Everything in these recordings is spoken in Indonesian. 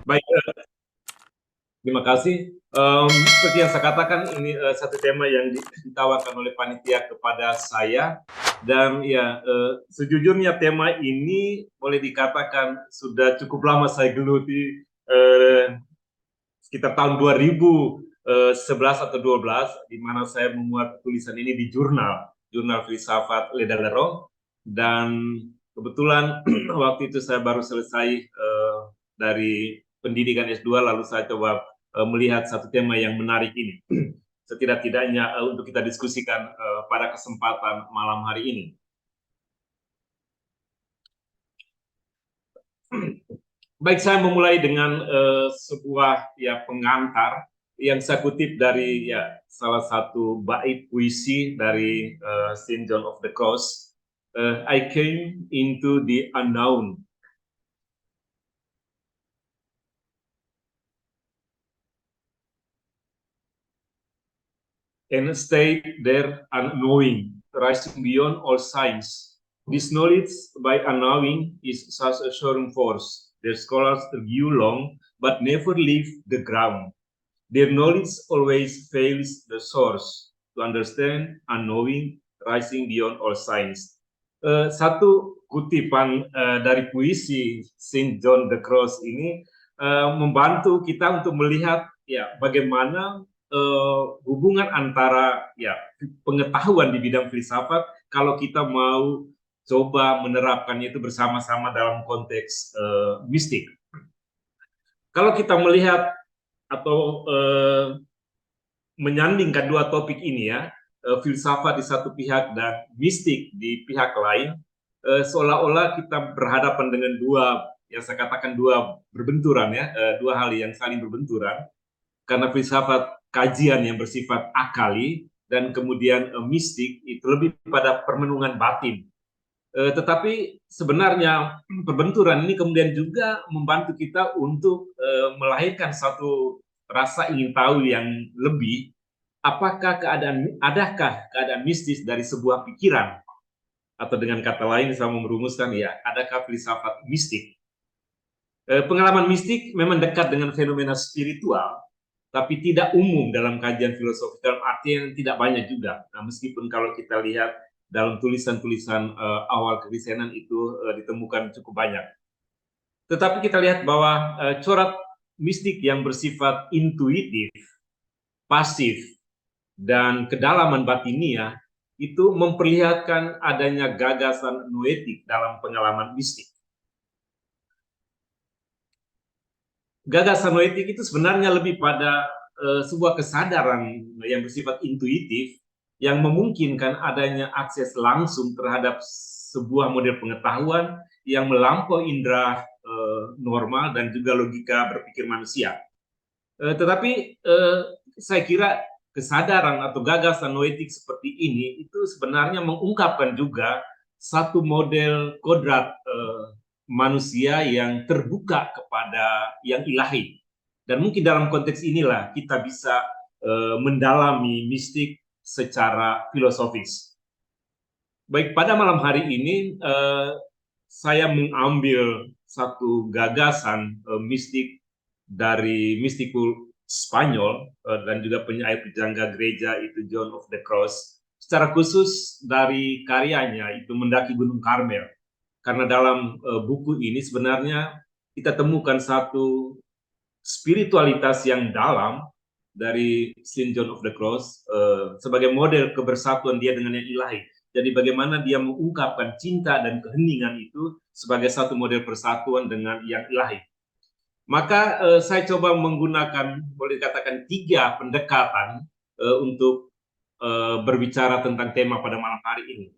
Baik, terima kasih. Seperti yang saya katakan, ini satu tema yang ditawarkan oleh panitia kepada saya, dan ya sejujurnya tema ini boleh dikatakan sudah cukup lama saya geluti, sekitar tahun 2011 atau 12, di mana saya memuat tulisan ini di jurnal filsafat Le Daleron, dan kebetulan waktu itu saya baru selesai dari pendidikan S2, lalu saya coba melihat satu tema yang menarik ini. Setidak-tidaknya untuk kita diskusikan pada kesempatan malam hari ini. Baik, saya memulai dengan sebuah ya pengantar yang saya kutip dari ya salah satu bait puisi dari Saint John of the Cross. I came into the unknown. And stayed there unknowing, rising beyond all science. This knowledge by unknowing is such a soaring force. Their scholars argue long, but never leave the ground. Their knowledge always fails the source. To understand, unknowing, rising beyond all science. Satu kutipan dari puisi Saint John the Cross ini membantu kita untuk melihat ya bagaimana hubungan antara ya pengetahuan di bidang filsafat kalau kita mau coba menerapkannya itu bersama-sama dalam konteks mistik. Kalau kita melihat atau menyandingkan dua topik ini ya, filsafat di satu pihak dan mistik di pihak lain, seolah-olah kita berhadapan dengan dua, yang saya katakan dua berbenturan ya, dua hal yang saling berbenturan, karena filsafat kajian yang bersifat akali dan kemudian mistik itu lebih pada permenungan batin. Tetapi sebenarnya perbenturan ini kemudian juga membantu kita untuk melahirkan satu rasa ingin tahu yang lebih, adakah keadaan mistis dari sebuah pikiran, atau dengan kata lain saya merumuskan ya, adakah filsafat mistik. Pengalaman mistik memang dekat dengan fenomena spiritual, tapi tidak umum dalam kajian filosofi, dalam arti yang tidak banyak juga. Nah, meskipun kalau kita lihat dalam tulisan-tulisan awal kekristenan itu ditemukan cukup banyak. Tetapi kita lihat bahwa corak mistik yang bersifat intuitif, pasif, dan kedalaman batinia itu memperlihatkan adanya gagasan noetik dalam pengalaman mistik. Gagasan noetik itu sebenarnya lebih pada sebuah kesadaran yang bersifat intuitif yang memungkinkan adanya akses langsung terhadap sebuah model pengetahuan yang melampaui indera normal dan juga logika berpikir manusia. Tetapi saya kira kesadaran atau gagasan noetik seperti ini itu sebenarnya mengungkapkan juga satu model kodrat manusia yang terbuka kepada yang ilahi. Dan mungkin dalam konteks inilah kita bisa mendalami mistik secara filosofis. Baik, pada malam hari ini saya mengambil satu gagasan mistik dari mistikul Spanyol dan juga penyair pujangga gereja itu John of the Cross, secara khusus dari karyanya itu Mendaki Gunung Karmel. Karena dalam buku ini sebenarnya kita temukan satu spiritualitas yang dalam dari Saint John of the Cross sebagai model kebersatuan dia dengan yang ilahi. Jadi bagaimana dia mengungkapkan cinta dan keheningan itu sebagai satu model persatuan dengan yang ilahi. Maka saya coba menggunakan, boleh dikatakan, tiga pendekatan untuk berbicara tentang tema pada malam hari ini.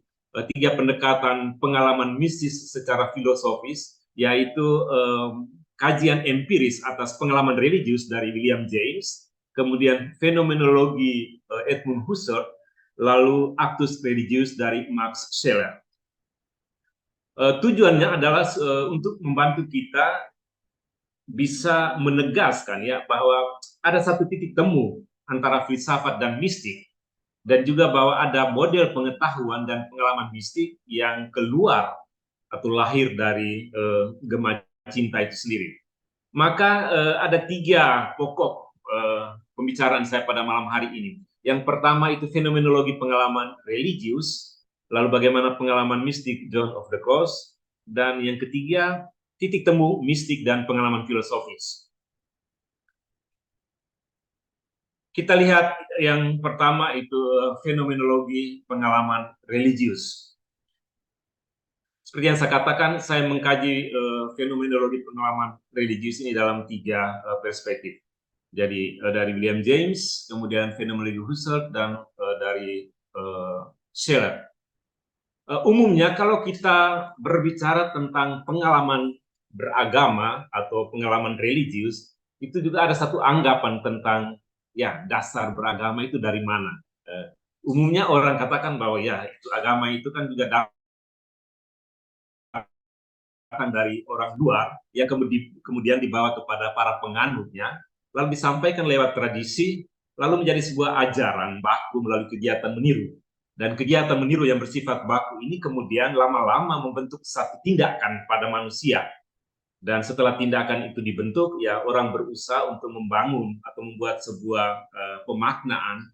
Tiga pendekatan pengalaman mistis secara filosofis, yaitu kajian empiris atas pengalaman religius dari William James, kemudian fenomenologi Edmund Husserl, lalu actus religius dari Max Scheler. Tujuannya adalah untuk membantu kita bisa menegaskan ya bahwa ada satu titik temu antara filsafat dan mistik, dan juga bahwa ada model pengetahuan dan pengalaman mistik yang keluar atau lahir dari gema cinta itu sendiri. Maka ada 3 pokok pembicaraan saya pada malam hari ini. Yang pertama itu fenomenologi pengalaman religius, lalu bagaimana pengalaman mistik John of the Cross, dan yang ketiga titik temu mistik dan pengalaman filosofis. Kita lihat yang pertama itu fenomenologi pengalaman religius. Seperti yang saya katakan, saya mengkaji fenomenologi pengalaman religius ini dalam 3 perspektif. Jadi dari William James, kemudian fenomenologi Husserl, dan dari Scheler. Umumnya kalau kita berbicara tentang pengalaman beragama atau pengalaman religius, itu juga ada satu anggapan tentang ya dasar beragama itu dari mana. Umumnya orang katakan bahwa ya itu agama itu kan juga datang dari orang luar yang kemudian dibawa kepada para penganutnya, lalu disampaikan lewat tradisi, lalu menjadi sebuah ajaran baku melalui kegiatan meniru. Dan kegiatan meniru yang bersifat baku ini kemudian lama-lama membentuk satu tindakan pada manusia. Dan setelah tindakan itu dibentuk, ya orang berusaha untuk membangun atau membuat sebuah pemaknaan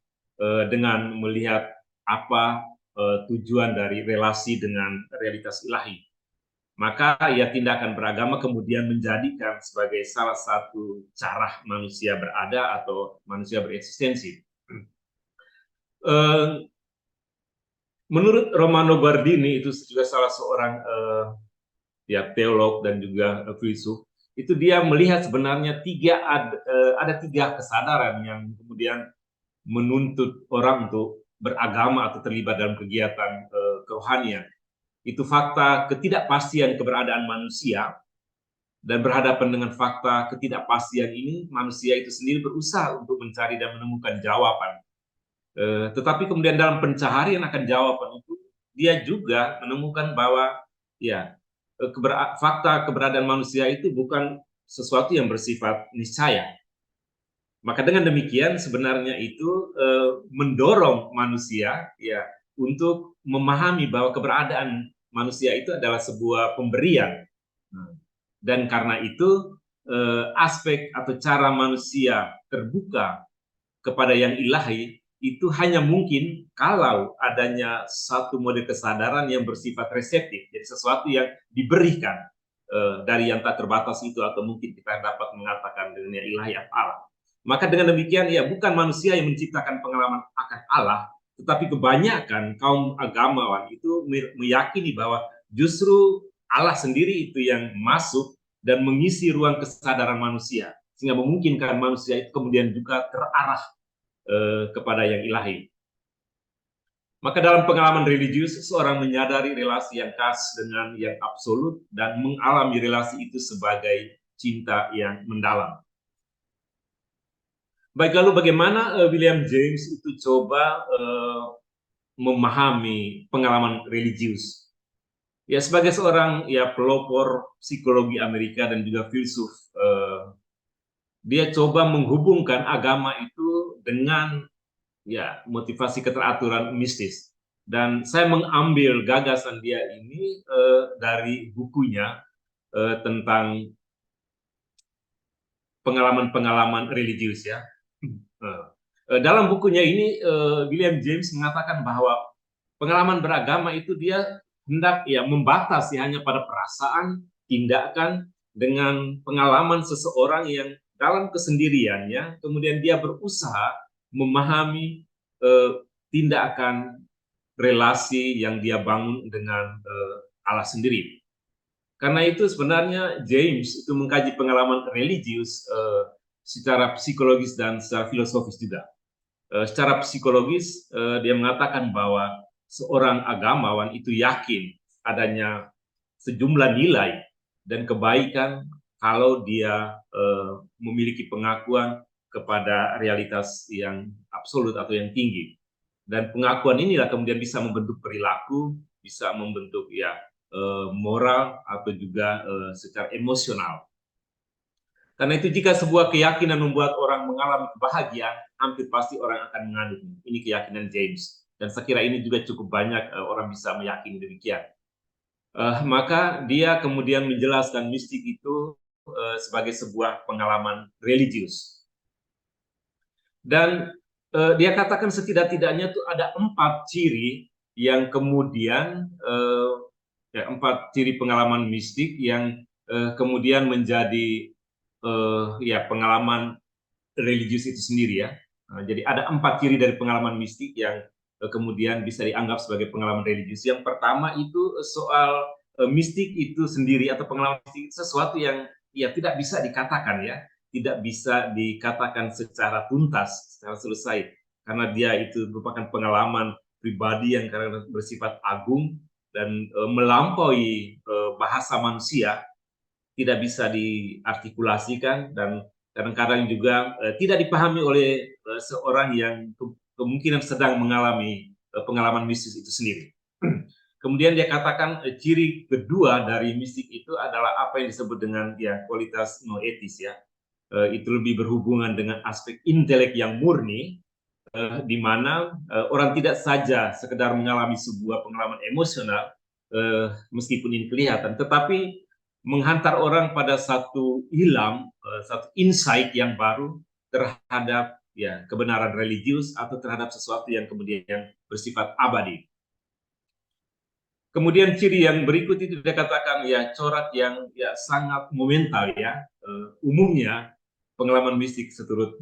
dengan melihat apa tujuan dari relasi dengan realitas ilahi. Maka ya tindakan beragama kemudian menjadikan sebagai salah satu cara manusia berada atau manusia bereksistensi. Menurut Romano Guardini, itu juga salah seorang ya teolog dan juga filsuf, itu dia melihat sebenarnya ada 3 kesadaran yang kemudian menuntut orang untuk beragama atau terlibat dalam kegiatan kerohanian. Itu fakta ketidakpastian keberadaan manusia, dan berhadapan dengan fakta ketidakpastian ini, manusia itu sendiri berusaha untuk mencari dan menemukan jawaban. Tetapi kemudian dalam pencaharian akan jawaban itu, dia juga menemukan bahwa ya fakta keberadaan manusia itu bukan sesuatu yang bersifat niscaya. Maka dengan demikian sebenarnya itu mendorong manusia ya untuk memahami bahwa keberadaan manusia itu adalah sebuah pemberian. Dan karena itu aspek atau cara manusia terbuka kepada yang ilahi itu hanya mungkin kalau adanya satu mode kesadaran yang bersifat reseptif, jadi sesuatu yang diberikan dari yang tak terbatas itu, atau mungkin kita dapat mengatakan dengan yang ilahi Allah. Maka dengan demikian ya bukan manusia yang menciptakan pengalaman akan Allah, tetapi kebanyakan kaum agamawan itu meyakini bahwa justru Allah sendiri itu yang masuk dan mengisi ruang kesadaran manusia, sehingga memungkinkan manusia itu kemudian juga terarah kepada yang ilahi. Maka dalam pengalaman religius, seseorang menyadari relasi yang khas dengan yang absolut dan mengalami relasi itu sebagai cinta yang mendalam. Baik, lalu bagaimana William James itu coba memahami pengalaman religius? Ya, sebagai seorang ya pelopor psikologi Amerika dan juga filsuf, dia coba menghubungkan agama itu dengan ya motivasi keteraturan mistis. Dan saya mengambil gagasan dia ini dari bukunya tentang pengalaman-pengalaman religius ya. Dalam bukunya ini William James mengatakan bahwa pengalaman beragama itu dia hendak ya membatasi hanya pada perasaan, tindakan, dengan pengalaman seseorang yang dalam kesendiriannya kemudian dia berusaha memahami tindakan relasi yang dia bangun dengan Allah sendiri. Karena itu sebenarnya James itu mengkaji pengalaman religius secara psikologis dan secara filosofis juga. Secara psikologis dia mengatakan bahwa seorang agamawan itu yakin adanya sejumlah nilai dan kebaikan kalau dia memiliki pengakuan kepada realitas yang absolut atau yang tinggi. Dan pengakuan inilah kemudian bisa membentuk perilaku, bisa membentuk ya moral atau juga secara emosional. Karena itu jika sebuah keyakinan membuat orang mengalami kebahagiaan, hampir pasti orang akan menganutnya. Ini keyakinan James. Dan saya kira ini juga cukup banyak orang bisa meyakini demikian. Maka dia kemudian menjelaskan mistik itu sebagai sebuah pengalaman religius. Dan dia katakan setidak-tidaknya tuh ada 4 ciri yang kemudian 4 ciri pengalaman mistik yang kemudian menjadi pengalaman religius itu sendiri ya. Jadi ada 4 ciri dari pengalaman mistik yang kemudian bisa dianggap sebagai pengalaman religius. Yang pertama itu soal mistik itu sendiri atau pengalaman mistik itu sesuatu yang ya tidak bisa dikatakan ya, tidak bisa dikatakan secara tuntas, secara selesai, karena dia itu merupakan pengalaman pribadi yang karena bersifat agung dan melampaui bahasa manusia, tidak bisa diartikulasikan dan kadang-kadang juga tidak dipahami oleh seorang yang kemungkinan sedang mengalami pengalaman mistis itu sendiri. Kemudian dia katakan ciri kedua dari mistik itu adalah apa yang disebut dengan ya kualitas noetis ya. Itu lebih berhubungan dengan aspek intelek yang murni, di mana orang tidak saja sekedar mengalami sebuah pengalaman emosional, meskipun ini kelihatan, tetapi menghantar orang pada satu ilham, satu insight yang baru terhadap ya kebenaran religius atau terhadap sesuatu yang kemudian bersifat abadi. Kemudian ciri yang berikut itu dia katakan ya corak yang ya sangat momental ya. Umumnya pengalaman mistik seturut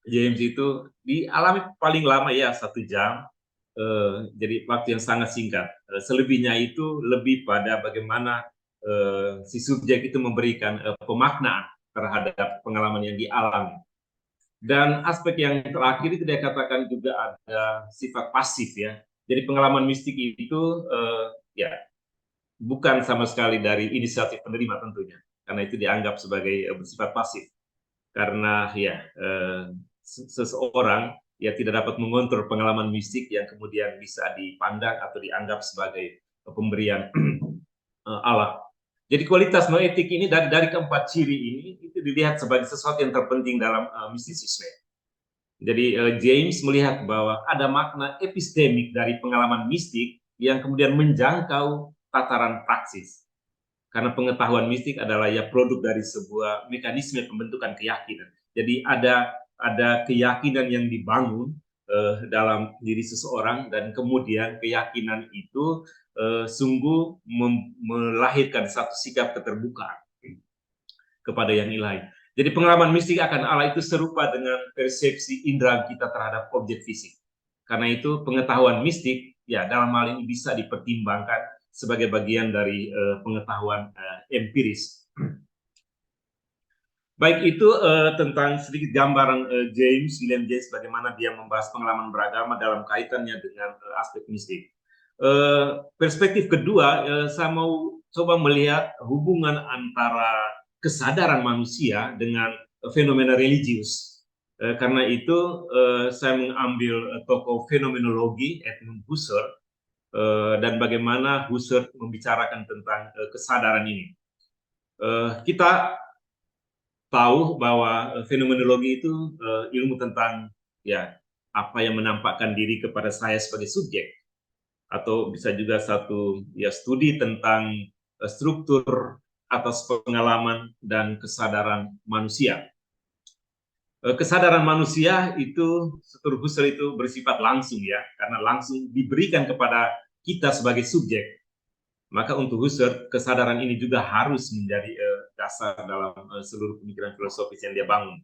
James itu dialami paling lama ya 1 jam. Jadi waktu yang sangat singkat. Selebihnya itu lebih pada bagaimana si subjek itu memberikan pemaknaan terhadap pengalaman yang dialami. Dan aspek yang terakhir itu dia katakan juga ada sifat pasif ya. Jadi pengalaman mistik itu ya bukan sama sekali dari inisiatif penerima tentunya, karena itu dianggap sebagai bersifat pasif. Karena ya seseorang ya tidak dapat mengontrol pengalaman mistik yang kemudian bisa dipandang atau dianggap sebagai pemberian Allah. Jadi kualitas noetik ini dari keempat ciri ini itu dilihat sebagai sesuatu yang terpenting dalam mistisisme. Jadi James melihat bahwa ada makna epistemik dari pengalaman mistik yang kemudian menjangkau tataran praksis. Karena pengetahuan mistik adalah ya produk dari sebuah mekanisme pembentukan keyakinan. Jadi ada keyakinan yang dibangun dalam diri seseorang dan kemudian keyakinan itu sungguh melahirkan satu sikap keterbukaan kepada yang ilahi. Jadi pengalaman mistik akan Allah itu serupa dengan persepsi indera kita terhadap objek fisik. Karena itu pengetahuan mistik ya dalam hal ini bisa dipertimbangkan sebagai bagian dari pengetahuan empiris. Baik itu tentang sedikit gambaran William James bagaimana dia membahas pengalaman beragama dalam kaitannya dengan aspek mistik. Perspektif kedua, saya mau coba melihat hubungan antara kesadaran manusia dengan fenomena religius. Karena itu saya mengambil tokoh fenomenologi Edmund Husserl dan bagaimana Husserl membicarakan tentang kesadaran ini. Kita tahu bahwa fenomenologi itu ilmu tentang ya apa yang menampakkan diri kepada saya sebagai subjek, atau bisa juga satu ya studi tentang struktur atas pengalaman dan kesadaran manusia. Kesadaran manusia itu seturut Husserl itu bersifat langsung ya, karena langsung diberikan kepada kita sebagai subjek. Maka untuk Husserl kesadaran ini juga harus menjadi dasar dalam seluruh pemikiran filosofis yang dia bangun.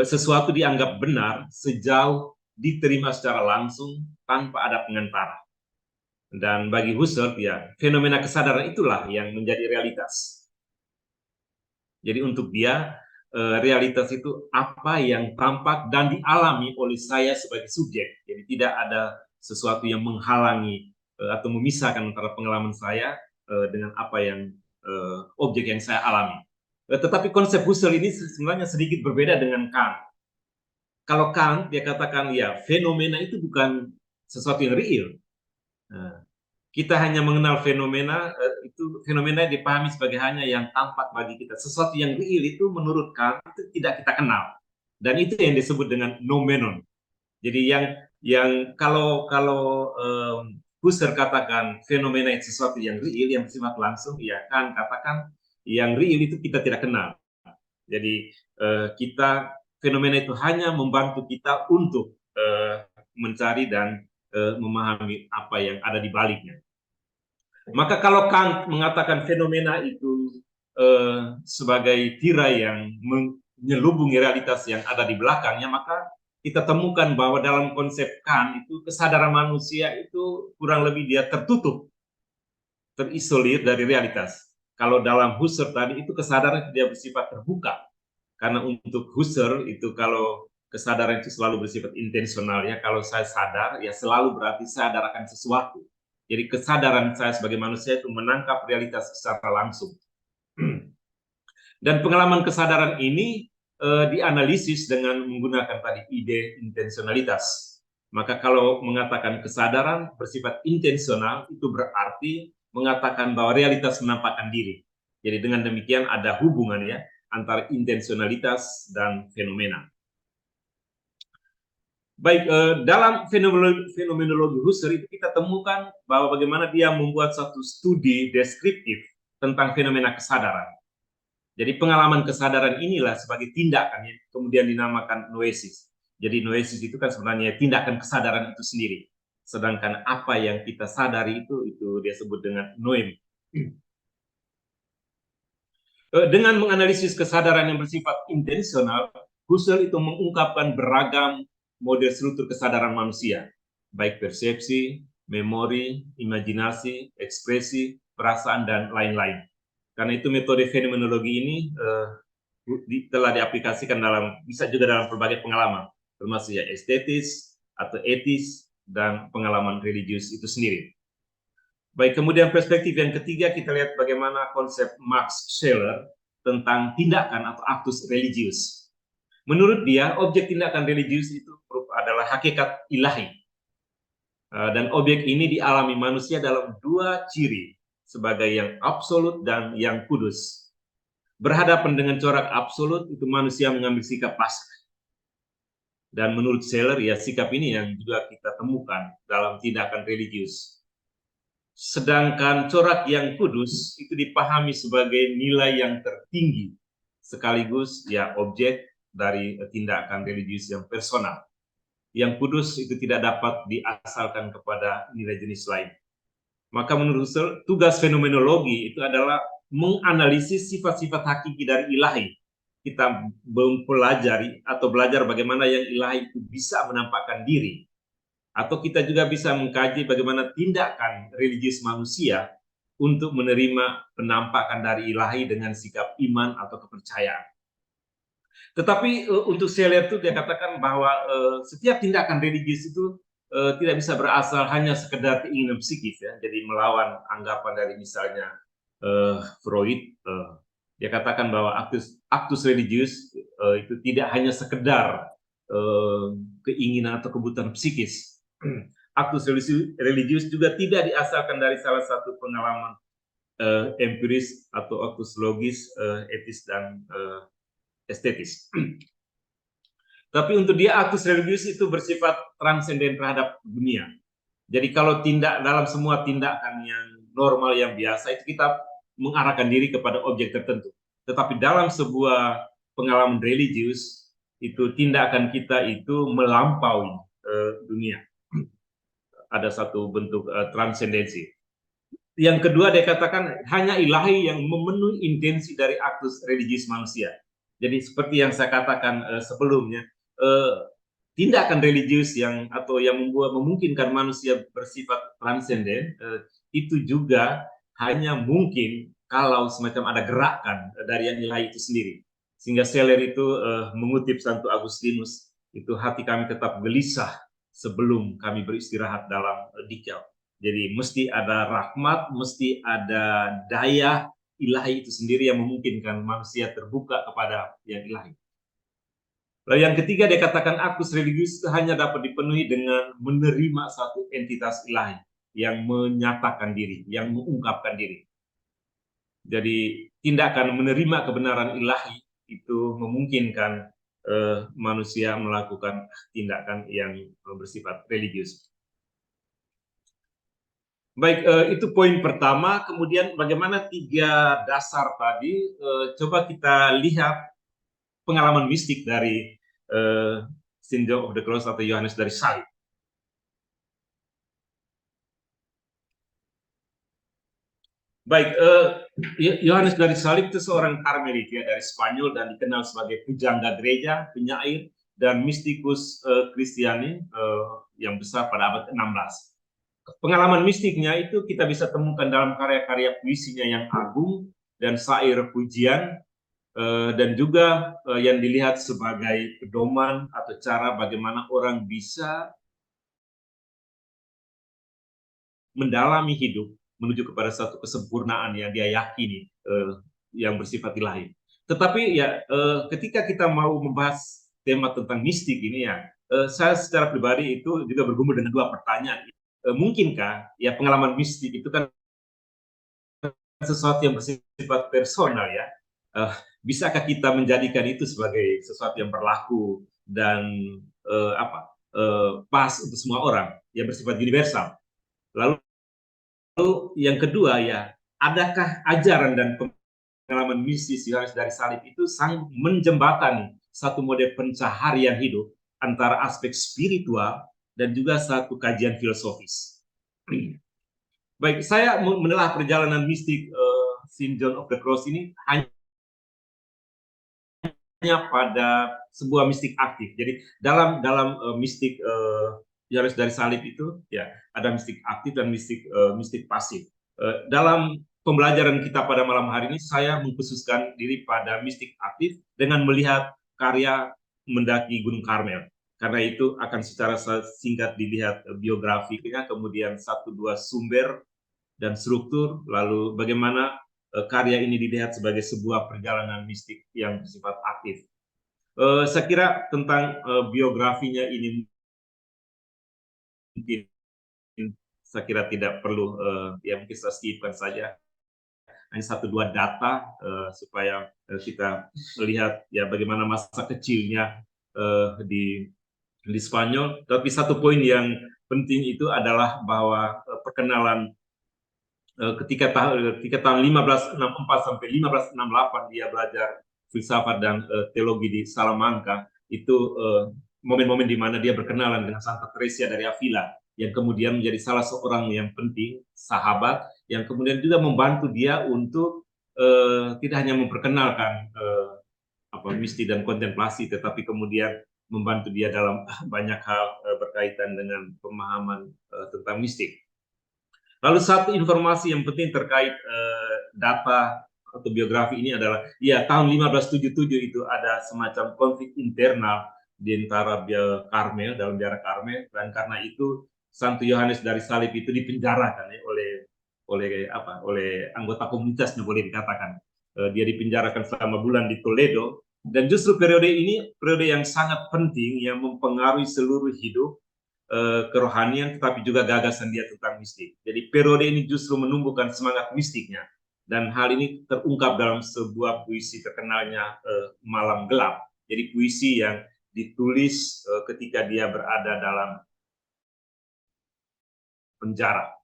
Sesuatu dianggap benar sejauh diterima secara langsung tanpa ada pengantara. Dan bagi Husserl ya fenomena kesadaran itulah yang menjadi realitas. Jadi untuk dia realitas itu apa yang tampak dan dialami oleh saya sebagai subjek. Jadi tidak ada sesuatu yang menghalangi atau memisahkan antara pengalaman saya dengan apa yang objek yang saya alami. Tetapi konsep Husserl ini sebenarnya sedikit berbeda dengan Kant. Kalau Kant dia katakan ya fenomena itu bukan sesuatu yang real. Kita hanya mengenal fenomena, itu fenomena dipahami sebagai hanya yang tampak bagi kita. Sesuatu yang real itu menurut Kant itu tidak kita kenal. Dan itu yang disebut dengan noumenon. Jadi yang kalau Husserl katakan fenomena itu sesuatu yang real, yang bersifat langsung, ya Kant katakan yang real itu kita tidak kenal. Jadi fenomena itu hanya membantu kita untuk mencari dan memahami apa yang ada di baliknya. Maka kalau Kant mengatakan fenomena itu sebagai tirai yang menyelubungi realitas yang ada di belakangnya, maka kita temukan bahwa dalam konsep Kant itu kesadaran manusia itu kurang lebih dia tertutup, terisolir dari realitas. Kalau dalam Husserl tadi itu kesadaran dia bersifat terbuka. Karena untuk Husserl itu kalau kesadaran itu selalu bersifat intensional ya. Kalau saya sadar ya selalu berarti sadar akan sesuatu. Jadi kesadaran saya sebagai manusia itu menangkap realitas secara langsung. Dan pengalaman kesadaran ini dianalisis dengan menggunakan tadi ide intensionalitas. Maka kalau mengatakan kesadaran bersifat intensional itu berarti mengatakan bahwa realitas menampakkan diri. Jadi dengan demikian ada hubungan ya antara intensionalitas dan fenomena. Baik, dalam fenomenologi Husserl itu kita temukan bahwa bagaimana dia membuat satu studi deskriptif tentang fenomena kesadaran. Jadi pengalaman kesadaran inilah sebagai tindakan yang kemudian dinamakan noesis. Jadi noesis itu kan sebenarnya tindakan kesadaran itu sendiri. Sedangkan apa yang kita sadari itu dia sebut dengan noem. Dengan menganalisis kesadaran yang bersifat intensional, Husserl itu mengungkapkan beragam model struktur kesadaran manusia, baik persepsi, memori, imajinasi, ekspresi, perasaan, dan lain-lain. Karena itu metode fenomenologi ini telah diaplikasikan bisa juga dalam berbagai pengalaman, termasuk ya estetis atau etis dan pengalaman religius itu sendiri. Baik, kemudian perspektif yang ketiga kita lihat bagaimana konsep Max Scheler tentang tindakan atau aktus religius. Menurut dia, objek tindakan religius itu adalah hakikat ilahi. Dan objek ini dialami manusia dalam dua ciri, sebagai yang absolut dan yang kudus. Berhadapan dengan corak absolut, itu manusia mengambil sikap pasrah. Dan menurut Scheler, ya sikap ini yang juga kita temukan dalam tindakan religius. Sedangkan corak yang kudus itu dipahami sebagai nilai yang tertinggi sekaligus ya objek dari tindakan religius yang personal. Yang kudus itu tidak dapat diasalkan kepada nilai jenis lain. Maka menurut Husserl, tugas fenomenologi itu adalah menganalisis sifat-sifat hakiki dari ilahi. Kita mempelajari atau belajar bagaimana yang ilahi itu bisa menampakkan diri. Atau kita juga bisa mengkaji bagaimana tindakan religius manusia untuk menerima penampakan dari ilahi dengan sikap iman atau kepercayaan. Tetapi untuk Scheler itu dia katakan bahwa setiap tindakan religius itu tidak bisa berasal hanya sekedar keinginan psikis ya. Jadi melawan anggapan dari misalnya Freud, dia katakan bahwa aktus religius itu tidak hanya sekedar keinginan atau kebutuhan psikis. Aktus religius juga tidak diasalkan dari salah satu pengalaman empiris atau aktus logis, etis dan estetis. Tapi untuk dia aktus religius itu bersifat transenden terhadap dunia. Jadi kalau dalam semua tindakan yang normal yang biasa itu kita mengarahkan diri kepada objek tertentu. Tetapi dalam sebuah pengalaman religius itu tindakan kita itu melampaui dunia. Ada satu bentuk transendensi. Yang kedua dia katakan hanya ilahi yang memenuhi intensi dari aktus religius manusia. Jadi seperti yang saya katakan sebelumnya, tindakan religius yang memungkinkan manusia bersifat transenden itu juga hanya mungkin kalau semacam ada gerakan dari yang ilahi itu sendiri. Sehingga Scheler itu mengutip Santo Agustinus, itu hati kami tetap gelisah sebelum kami beristirahat dalam dikau. Jadi mesti ada rahmat, mesti ada daya ilahi itu sendiri yang memungkinkan manusia terbuka kepada yang ilahi. Lalu yang ketiga dia katakan aktus religius itu hanya dapat dipenuhi dengan menerima satu entitas ilahi yang menyatakan diri, yang mengungkapkan diri. Jadi tindakan menerima kebenaran ilahi itu memungkinkan manusia melakukan tindakan yang bersifat religius. Baik, itu poin pertama. Kemudian bagaimana tiga dasar tadi, coba kita lihat pengalaman mistik dari Saint John of the Cross atau Yohanes dari Salib. Baik, Yohanes dari Salib itu seorang Karmelit ya, dari Spanyol dan dikenal sebagai pujangga gereja, penyair, dan mistikus Kristiani yang besar pada abad ke-16. Pengalaman mistiknya itu kita bisa temukan dalam karya-karya puisinya yang agung dan syair pujian, dan juga yang dilihat sebagai pedoman atau cara bagaimana orang bisa mendalami hidup menuju kepada satu kesempurnaan yang dia yakini yang bersifat ilahi. Tetapi ya ketika kita mau membahas tema tentang mistik ini ya, saya secara pribadi itu juga bergumul dengan dua pertanyaan. Mungkinkah ya pengalaman mistik itu kan sesuatu yang bersifat personal ya? Bisakah kita menjadikan itu sebagai sesuatu yang berlaku dan pas untuk semua orang yang bersifat universal? Lalu yang kedua ya, adakah ajaran dan pengalaman mistis Yohanes dari Salib itu sang menjembatani satu model pencaharian hidup antara aspek spiritual dan juga satu kajian filosofis. Baik, saya menelah perjalanan mistik Saint John of the Cross ini hanya pada sebuah mistik aktif. Jadi dalam mistik Yohanes dari Salib itu ya ada mistik aktif dan mistik pasif. Dalam pembelajaran kita pada malam hari ini saya mengkhususkan diri pada mistik aktif dengan melihat karya mendaki Gunung Karmel. Karena itu akan secara singkat dilihat biografinya, kemudian satu dua sumber dan struktur, lalu bagaimana karya ini dilihat sebagai sebuah perjalanan mistik yang bersifat aktif. Saya kira tentang biografinya ini mungkin saya kira tidak perlu, ya mungkin saya skipkan saja. Hanya satu dua data supaya kita melihat ya bagaimana masa kecilnya di Spanyol. Tapi satu poin yang penting itu adalah bahwa perkenalan ketika tahun 1564 sampai 1568 dia belajar filsafat dan teologi di Salamanca, itu momen-momen di mana dia berkenalan dengan Santa Teresa dari Avila yang kemudian menjadi salah seorang yang penting sahabat yang kemudian juga membantu dia untuk tidak hanya memperkenalkan misi dan kontemplasi, tetapi kemudian membantu dia dalam banyak hal berkaitan dengan pemahaman tentang mistik. Lalu satu informasi yang penting terkait data atau biografi ini adalah, ya tahun 1577 itu ada semacam konflik internal di antara Karmel, dalam biara Karmel, dan karena itu Santo Yohanes dari Salib itu dipenjarakan ya, oleh anggota komunitasnya boleh dikatakan. Dia dipenjarakan selama bulan di Toledo, dan justru periode ini periode yang sangat penting yang mempengaruhi seluruh hidup kerohanian, tetapi juga gagasan dia tentang mistik. Jadi periode ini justru menumbuhkan semangat mistiknya, dan hal ini terungkap dalam sebuah puisi terkenalnya Malam Gelap. Jadi puisi yang ditulis ketika dia berada dalam penjara.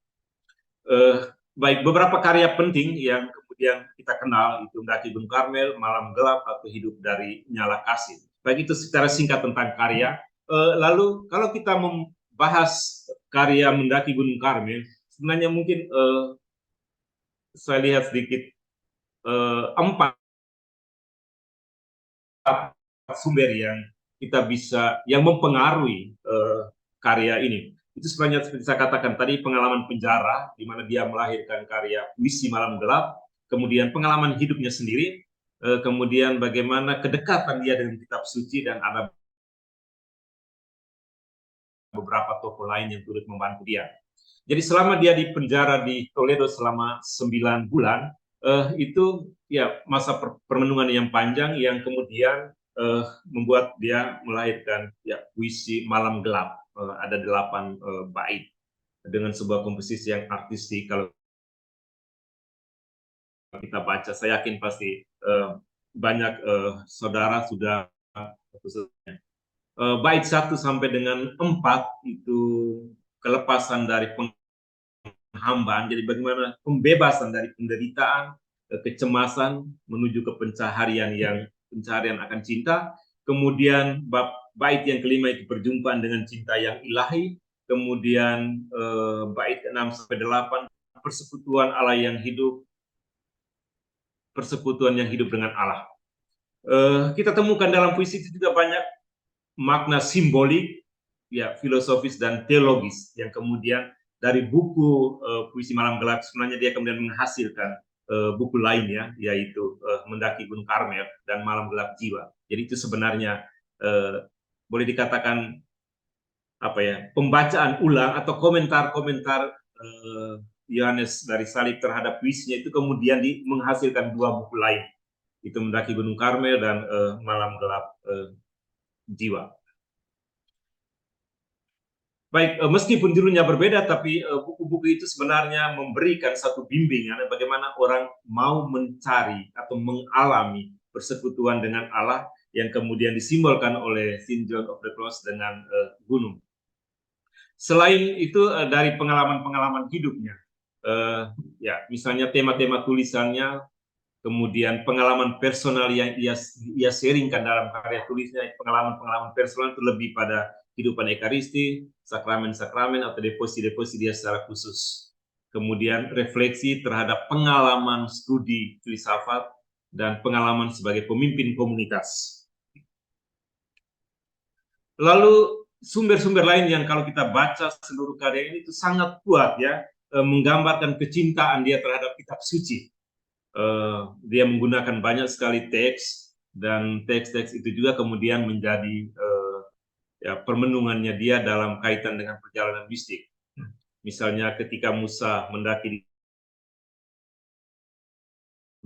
Baik, beberapa karya penting yang kemudian kita kenal itu Mendaki Gunung Karmel, Malam Gelap, atau Hidup dari Nyala Kasih. Baik, itu secara singkat tentang karya. Lalu kalau kita membahas karya Mendaki Gunung Karmel, sebenarnya mungkin saya lihat sedikit empat sumber yang kita bisa yang mempengaruhi karya ini. Itu sebenarnya seperti saya katakan tadi, pengalaman penjara di mana dia melahirkan karya puisi Malam Gelap, kemudian pengalaman hidupnya sendiri, kemudian bagaimana kedekatan dia dengan kitab suci, dan ada beberapa tokoh lain yang turut membantu dia. Jadi selama dia di penjara di Toledo selama 9 bulan, itu ya masa permenungan yang panjang yang kemudian membuat dia melahirkan ya puisi Malam Gelap. Ada 8 bait dengan sebuah komposisi yang artistik. Kalau kita baca, saya yakin pasti banyak saudara sudah bait 1 sampai dengan 4 itu kelepasan dari penghambaan. Jadi bagaimana pembebasan dari penderitaan, kecemasan menuju ke pencaharian akan cinta. Kemudian bait yang kelima itu perjumpaan dengan cinta yang ilahi. Kemudian bait 6-8 persekutuan Allah yang hidup, persekutuan yang hidup dengan Allah. Kita temukan dalam puisi itu juga banyak makna simbolik, ya, filosofis dan teologis yang kemudian dari buku puisi Malam Gelap sebenarnya dia kemudian menghasilkan buku lain, ya, yaitu Mendaki Gunung Karmel dan Malam Gelap Jiwa. Jadi itu sebenarnya boleh dikatakan apa ya, pembacaan ulang atau komentar-komentar Yohanes dari Salib terhadap puisinya itu kemudian menghasilkan dua buku lain, itu Mendaki Gunung Karmel dan Malam Gelap Jiwa. Baik, meskipun judulnya berbeda, tapi buku-buku itu sebenarnya memberikan satu bimbingan bagaimana orang mau mencari atau mengalami persekutuan dengan Allah yang kemudian disimbolkan oleh Saint John of the Cross dengan gunung. Selain itu dari pengalaman-pengalaman hidupnya, ya misalnya tema-tema tulisannya, kemudian pengalaman personal yang ia sharingkan dalam karya tulisnya, pengalaman-pengalaman personal itu lebih pada kehidupan ekaristi, sakramen-sakramen atau devosi-devosi dia secara khusus. Kemudian refleksi terhadap pengalaman studi filsafat dan pengalaman sebagai pemimpin komunitas. Lalu sumber-sumber lain yang kalau kita baca seluruh karya ini itu sangat kuat, ya, menggambarkan kecintaan dia terhadap kitab suci. Dia menggunakan banyak sekali teks, dan teks-teks itu juga kemudian menjadi ya, permenungannya dia dalam kaitan dengan perjalanan mistik. Misalnya ketika Musa mendaki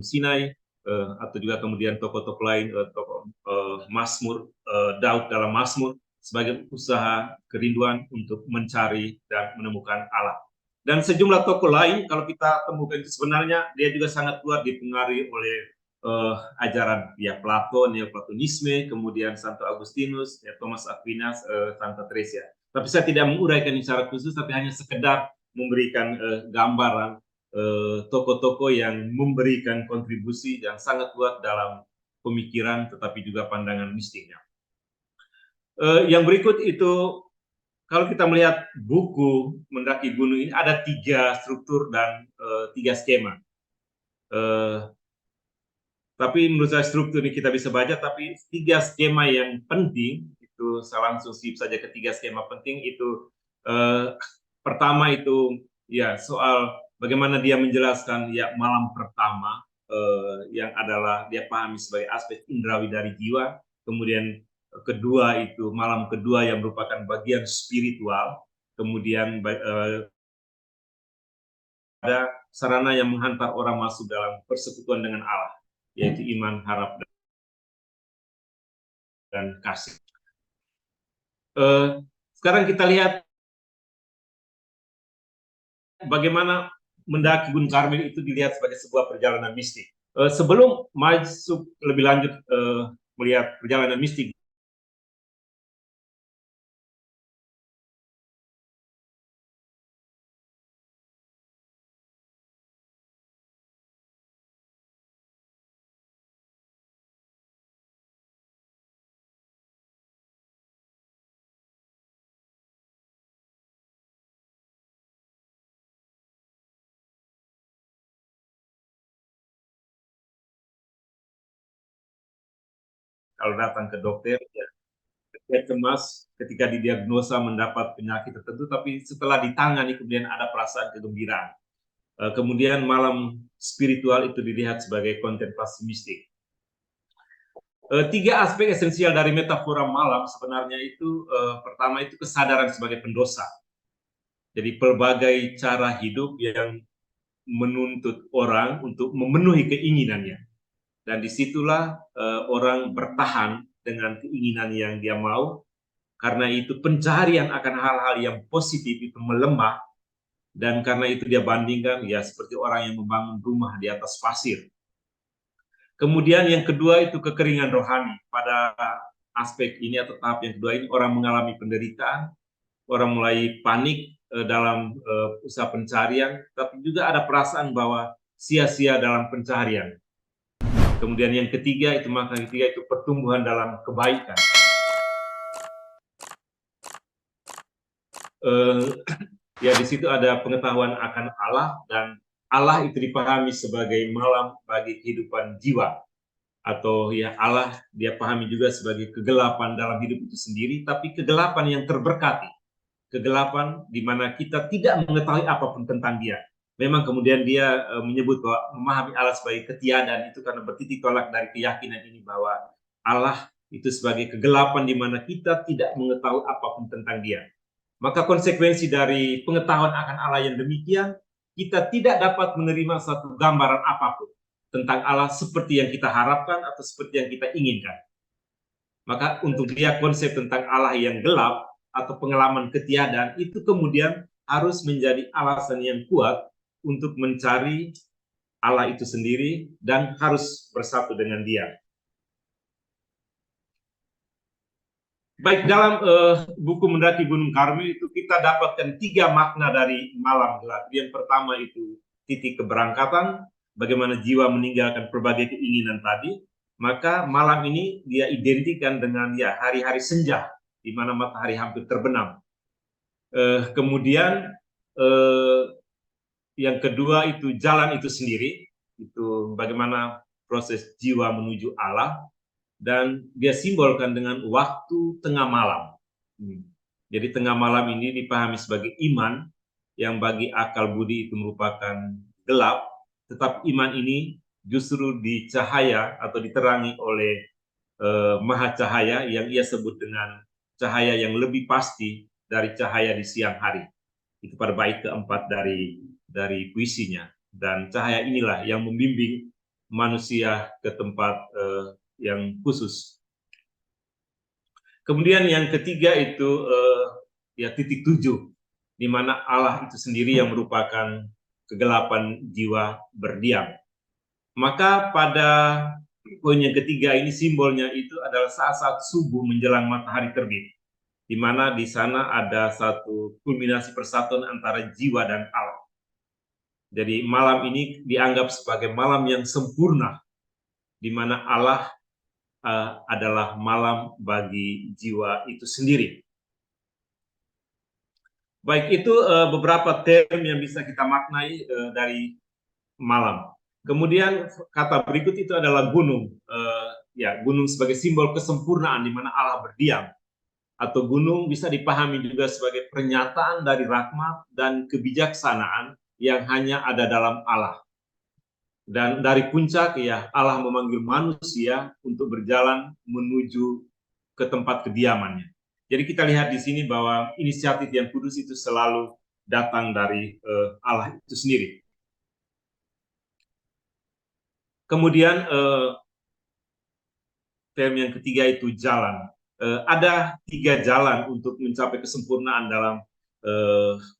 di Sinai, atau juga kemudian tokoh-tokoh lain, tokoh Mazmur, Daud dalam Mazmur, sebagai usaha kerinduan untuk mencari dan menemukan Allah. Dan sejumlah tokoh lain kalau kita temukan itu sebenarnya dia juga sangat kuat dipengaruhi oleh ajaran ya Platon, Neoplatonisme, kemudian Santo Agustinus, ya Thomas Aquinas, Santa Teresa. Tapi saya tidak menguraikan secara khusus, tapi hanya sekedar memberikan gambaran tokoh-tokoh yang memberikan kontribusi yang sangat kuat dalam pemikiran tetapi juga pandangan mistiknya. Yang berikut itu, kalau kita melihat buku Mendaki Gunung ini ada 3 struktur dan 3 skema. Tapi menurut saya struktur ini kita bisa baca, tapi 3 skema yang penting itu saya langsung skip saja ke 3 skema penting itu. Pertama itu ya soal bagaimana dia menjelaskan ya malam pertama, yang adalah dia pahami sebagai aspek indrawi dari jiwa. Kemudian kedua itu malam kedua yang merupakan bagian spiritual. Kemudian ada sarana yang menghantar orang masuk dalam persekutuan dengan Allah, yaitu iman, harap, dan kasih. Sekarang kita lihat bagaimana mendaki Gunung Karmel itu dilihat sebagai sebuah perjalanan mistik. Sebelum masuk lebih lanjut melihat perjalanan mistik, kalau datang ke dokter, ya, dia cemas ketika didiagnosa mendapat penyakit tertentu, tapi setelah ditangani kemudian ada perasaan kegembiraan. Kemudian malam spiritual itu dilihat sebagai kontemplasi mistik. 3 aspek esensial dari metafora malam sebenarnya itu, pertama itu kesadaran sebagai pendosa. Jadi pelbagai cara hidup yang menuntut orang untuk memenuhi keinginannya. Dan disitulah orang bertahan dengan keinginan yang dia mau, karena itu pencarian akan hal-hal yang positif itu melemah, dan karena itu dia bandingkan ya seperti orang yang membangun rumah di atas pasir. Kemudian yang kedua itu kekeringan rohani. Pada aspek ini atau tahap yang kedua ini orang mengalami penderitaan, orang mulai panik dalam usaha pencarian, tapi juga ada perasaan bahwa sia-sia dalam pencarian. Kemudian yang ketiga itu makna ketiga itu pertumbuhan dalam kebaikan. Ya di situ ada pengetahuan akan Allah, dan Allah itu dipahami sebagai malam bagi kehidupan jiwa, atau ya Allah dia pahami juga sebagai kegelapan dalam hidup itu sendiri, tapi kegelapan yang terberkati, kegelapan di mana kita tidak mengetahui apapun tentang dia. Memang kemudian dia menyebut bahwa memahami Allah sebagai ketiadaan itu karena bertitik tolak dari keyakinan ini bahwa Allah itu sebagai kegelapan di mana kita tidak mengetahui apapun tentang dia. Maka konsekuensi dari pengetahuan akan Allah yang demikian, kita tidak dapat menerima satu gambaran apapun tentang Allah seperti yang kita harapkan atau seperti yang kita inginkan. Maka untuk dia konsep tentang Allah yang gelap atau pengalaman ketiadaan itu kemudian harus menjadi alasan yang kuat untuk mencari Allah itu sendiri dan harus bersatu dengan dia. Baik, dalam buku Mendaki Gunung Karmel itu kita dapatkan 3 makna dari malam gelap. Yang pertama itu titik keberangkatan, bagaimana jiwa meninggalkan berbagai keinginan tadi. Maka malam ini dia identikan dengan ya hari-hari senja, di mana matahari hampir terbenam. Kemudian yang kedua itu jalan itu sendiri, itu bagaimana proses jiwa menuju Allah. Dan dia simbolkan dengan waktu tengah malam. Jadi tengah malam ini dipahami sebagai iman, yang bagi akal budi itu merupakan gelap, tetapi iman ini justru dicahaya atau diterangi oleh maha cahaya yang ia sebut dengan cahaya yang lebih pasti dari cahaya di siang hari. Itu pada bait keempat dari puisinya. Dan cahaya inilah yang membimbing manusia ke tempat yang khusus. Kemudian yang ketiga itu ya titik tujuh, di mana Allah itu sendiri yang merupakan kegelapan jiwa berdiam. Maka pada poin yang ketiga ini simbolnya itu adalah saat-saat subuh menjelang matahari terbit, di mana di sana ada satu kulminasi persatuan antara jiwa dan Allah. Jadi malam ini dianggap sebagai malam yang sempurna, di mana Allah adalah malam bagi jiwa itu sendiri. Baik, itu beberapa term yang bisa kita maknai dari malam. Kemudian kata berikut itu adalah gunung. Ya, gunung sebagai simbol kesempurnaan di mana Allah berdiam. Atau gunung bisa dipahami juga sebagai pernyataan dari rahmat dan kebijaksanaan yang hanya ada dalam Allah. Dan dari puncak ya Allah memanggil manusia untuk berjalan menuju ke tempat kediamannya. Jadi kita lihat di sini bahwa inisiatif yang kudus itu selalu datang dari Allah itu sendiri. Kemudian term yang ketiga itu jalan. Ada 3 jalan untuk mencapai kesempurnaan dalam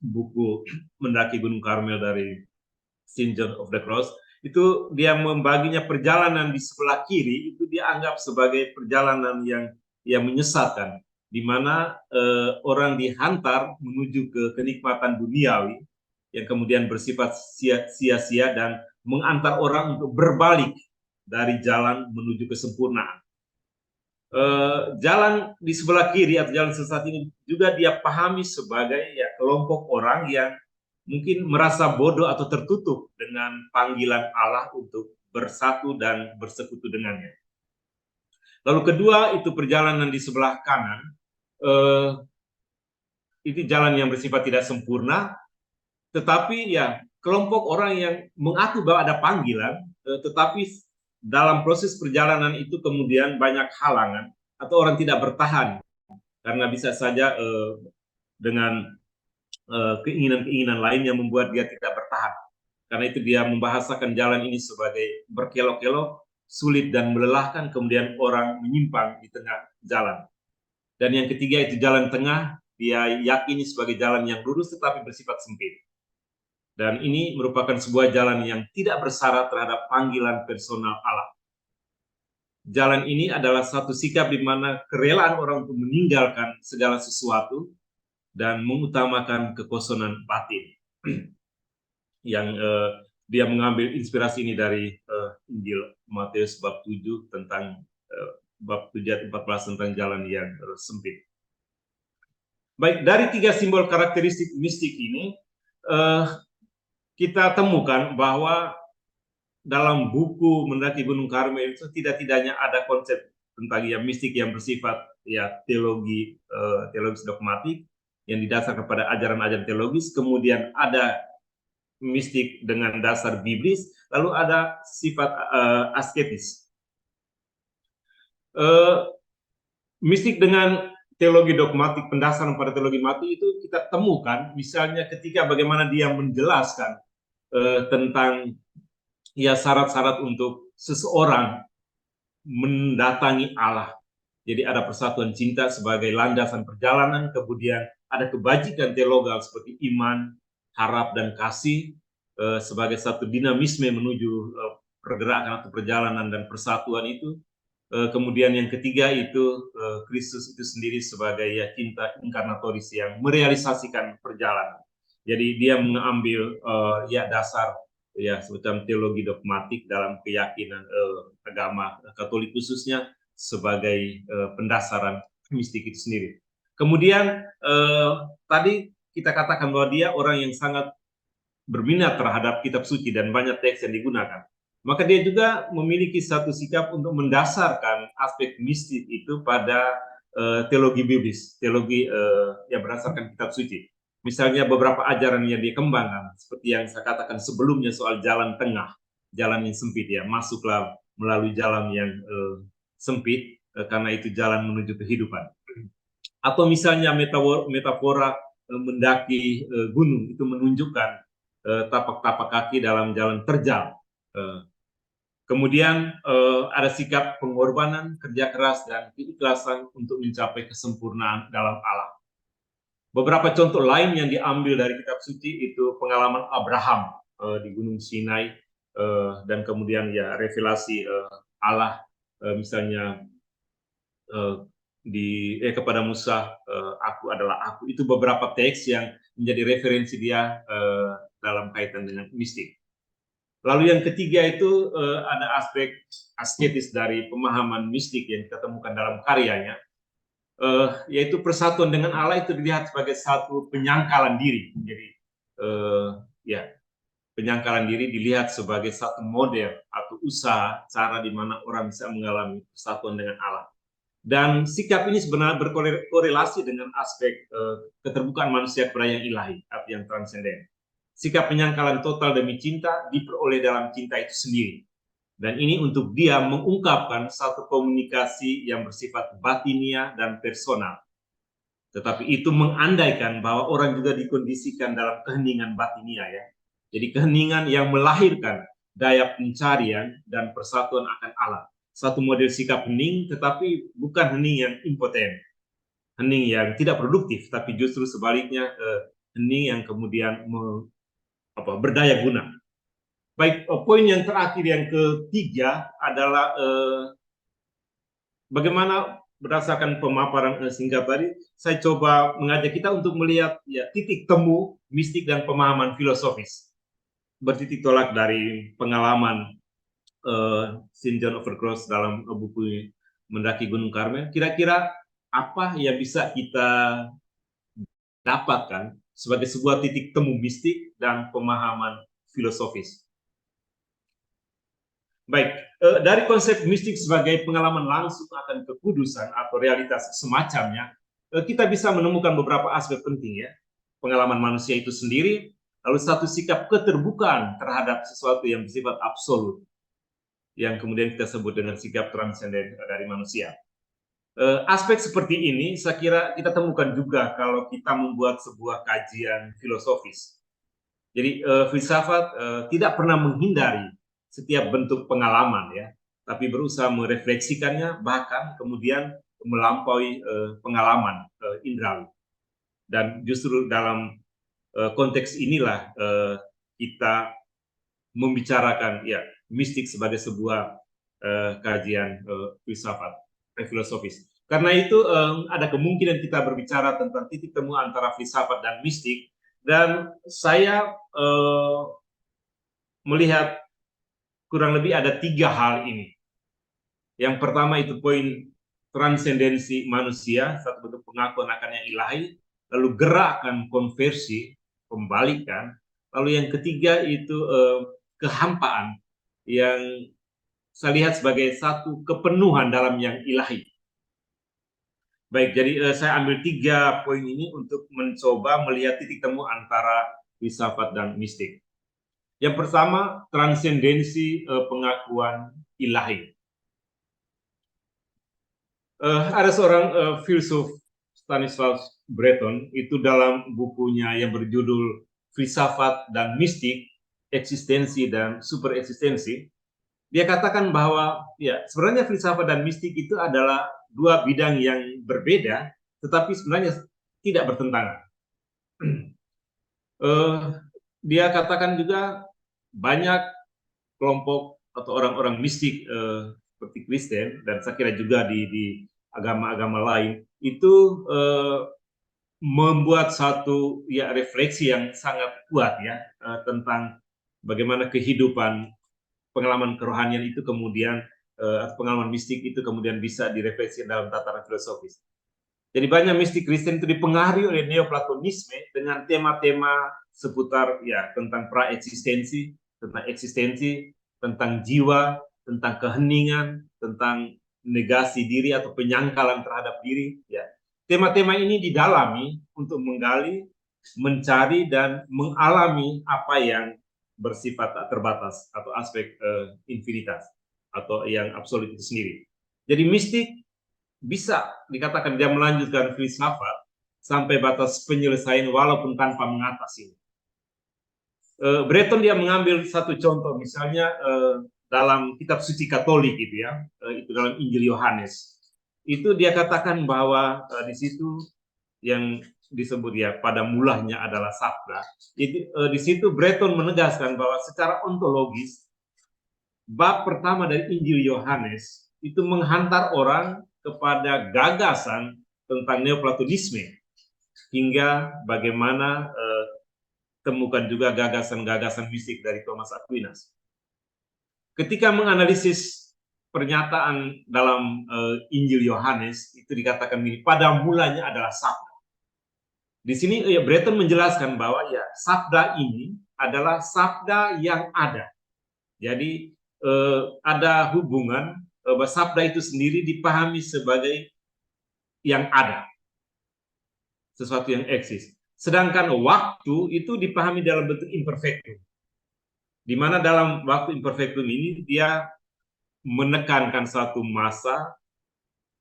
buku Mendaki Gunung Karmel dari St. John of the Cross. Itu dia membaginya perjalanan di sebelah kiri itu dianggap sebagai perjalanan yang menyesatkan, di mana orang dihantar menuju ke kenikmatan duniawi yang kemudian bersifat sia-sia dan mengantar orang untuk berbalik dari jalan menuju kesempurnaan. Jalan di sebelah kiri atau jalan sesat ini juga dia pahami sebagai ya kelompok orang yang mungkin merasa bodoh atau tertutup dengan panggilan Allah untuk bersatu dan bersekutu dengannya. Lalu kedua itu perjalanan di sebelah kanan, itu jalan yang bersifat tidak sempurna, tetapi ya kelompok orang yang mengaku bahwa ada panggilan, tetapi dalam proses perjalanan itu kemudian banyak halangan atau orang tidak bertahan karena bisa saja dengan keinginan-keinginan lain yang membuat dia tidak bertahan. Karena itu dia membahasakan jalan ini sebagai berkelok-kelok, sulit dan melelahkan, kemudian orang menyimpang di tengah jalan. Dan yang ketiga itu jalan tengah, dia yakini sebagai jalan yang lurus tetapi bersifat sempit. Dan ini merupakan sebuah jalan yang tidak bersyarat terhadap panggilan personal Allah. Jalan ini adalah satu sikap di mana kerelaan orang untuk meninggalkan segala sesuatu dan mengutamakan kekosongan batin. Yang dia mengambil inspirasi ini dari Injil Matius bab 7 tentang bab 7 ayat 14 tentang jalan yang sempit. Baik, dari 3 simbol karakteristik mistik ini kita temukan bahwa dalam buku Mendaki Gunung Karmel itu tidak-tidaknya ada konsep tentang yang mistik yang bersifat ya teologis dogmatik yang didasarkan pada ajaran-ajaran teologis, kemudian ada mistik dengan dasar biblis, lalu ada sifat asketis. Mistik dengan teologi dogmatik, pendasaran pada teologi mati itu kita temukan misalnya ketika bagaimana dia menjelaskan tentang ya syarat-syarat untuk seseorang mendatangi Allah. Jadi ada persatuan cinta sebagai landasan perjalanan, kemudian ada kebajikan teologal seperti iman, harap, dan kasih sebagai satu dinamisme menuju pergerakan atau perjalanan dan persatuan itu. Kemudian yang ketiga itu Kristus itu sendiri sebagai ya cinta inkarnatoris yang merealisasikan perjalanan. Jadi dia mengambil ya dasar ya semacam teologi dogmatik dalam keyakinan agama Katolik khususnya sebagai pendasaran mistik itu sendiri. Kemudian tadi kita katakan bahwa dia orang yang sangat berminat terhadap kitab suci dan banyak teks yang digunakan. Maka dia juga memiliki satu sikap untuk mendasarkan aspek mistik itu pada teologi biblis, teologi yang berdasarkan kitab suci. Misalnya beberapa ajaran yang dia kembangkan, seperti yang saya katakan sebelumnya soal jalan tengah, jalan yang sempit ya, masuklah melalui jalan yang sempit karena itu jalan menuju kehidupan. Atau misalnya metafora mendaki gunung itu menunjukkan tapak-tapak kaki dalam jalan terjal. Kemudian ada sikap pengorbanan, kerja keras, dan keikhlasan untuk mencapai kesempurnaan dalam Allah. Beberapa contoh lain yang diambil dari kitab suci itu pengalaman Abraham di Gunung Sinai dan kemudian ya revelasi Allah misalnya kepada Musa, aku adalah aku. Itu beberapa teks yang menjadi referensi dia dalam kaitan dengan mistik. Lalu yang ketiga itu ada aspek asketis dari pemahaman mistik yang kita temukan dalam karyanya, yaitu persatuan dengan Allah itu dilihat sebagai satu penyangkalan diri. Jadi ya penyangkalan diri dilihat sebagai satu model atau usaha cara di mana orang bisa mengalami persatuan dengan Allah. Dan sikap ini sebenarnya berkorelasi dengan aspek keterbukaan manusia kepada yang ilahi atau yang transenden. Sikap penyangkalan total demi cinta diperoleh dalam cinta itu sendiri. Dan ini untuk dia mengungkapkan satu komunikasi yang bersifat batinia dan personal. Tetapi itu mengandaikan bahwa orang juga dikondisikan dalam keheningan batinia ya. Jadi keheningan yang melahirkan daya pencarian dan persatuan akan Allah. Satu model sikap hening, tetapi bukan hening yang impoten, hening yang tidak produktif, tapi justru sebaliknya hening yang kemudian berdaya guna. Baik, poin yang terakhir yang ketiga adalah bagaimana berdasarkan pemaparan singkat tadi, saya coba mengajak kita untuk melihat ya titik temu mistik dan pemahaman filosofis, bertitik tolak dari pengalaman St. John Overcross dalam buku Mendaki Gunung Karmel. Kira-kira apa yang bisa kita dapatkan sebagai sebuah titik temu mistik dan pemahaman filosofis? Baik, dari konsep mistik sebagai pengalaman langsung akan kekudusan atau realitas semacamnya, kita bisa menemukan beberapa aspek penting ya. Pengalaman manusia itu sendiri, lalu satu sikap keterbukaan terhadap sesuatu yang bersifat absolut, yang kemudian kita sebut dengan sikap transenden dari manusia. Aspek seperti ini saya kira kita temukan juga kalau kita membuat sebuah kajian filosofis. Jadi filsafat tidak pernah menghindari setiap bentuk pengalaman ya, tapi berusaha merefleksikannya bahkan kemudian melampaui pengalaman indrawi. Dan justru dalam konteks inilah kita membicarakan ya mistik sebagai sebuah kajian filsafat. filosofis. Karena itu ada kemungkinan kita berbicara tentang titik temu antara filsafat dan mistik, dan saya melihat kurang lebih ada 3 hal ini. Yang pertama itu poin transendensi manusia, satu bentuk pengakuan akan yang ilahi, lalu gerakan konversi, pembalikan, lalu yang ketiga itu kehampaan, yang saya lihat sebagai satu kepenuhan dalam yang ilahi. Baik, jadi saya ambil 3 poin ini untuk mencoba melihat titik temu antara filsafat dan mistik. Yang pertama, transendensi pengakuan ilahi. Ada seorang filsuf, Stanislaus Breton, itu dalam bukunya yang berjudul Filsafat dan Mistik, Eksistensi dan Super Eksistensi, dia katakan bahwa ya sebenarnya filsafat dan mistik itu adalah 2 bidang yang berbeda, tetapi sebenarnya tidak bertentangan. Dia katakan juga banyak kelompok atau orang-orang mistik seperti Kristen, dan saya kira juga di agama-agama lain, itu membuat satu ya refleksi yang sangat kuat ya tentang bagaimana kehidupan, pengalaman kerohanian itu kemudian pengalaman mistik itu kemudian bisa direfleksi dalam tataran filosofis. Jadi banyak mistik Kristen itu dipengaruhi oleh neoplatonisme dengan tema-tema seputar ya tentang praeksistensi, tentang eksistensi, tentang jiwa, tentang keheningan, tentang negasi diri atau penyangkalan terhadap diri. Ya, tema-tema ini didalami untuk menggali, mencari dan mengalami apa yang bersifat tak terbatas atau aspek infinitas atau yang absolut itu sendiri. Jadi mistik bisa dikatakan dia melanjutkan filsafat sampai batas penyelesaian walaupun tanpa mengatasi. Breton dia mengambil satu contoh, misalnya dalam kitab suci Katolik gitu ya, itu dalam Injil Yohanes. Itu dia katakan bahwa di situ yang disebut ya pada mulanya adalah sabda. Di situ Breton menegaskan bahwa secara ontologis bab pertama dari Injil Yohanes itu menghantar orang kepada gagasan tentang neoplatonisme, hingga bagaimana temukan juga gagasan-gagasan mistik dari Thomas Aquinas. Ketika menganalisis pernyataan dalam Injil Yohanes, itu dikatakan ini pada mulanya adalah sabda. Di sini ya Breton menjelaskan bahwa ya sabda ini adalah sabda yang ada. Jadi ada hubungan bahwa sabda itu sendiri dipahami sebagai yang ada, sesuatu yang eksis. Sedangkan waktu itu dipahami dalam bentuk imperfectum, di mana dalam waktu imperfectum ini dia menekankan satu masa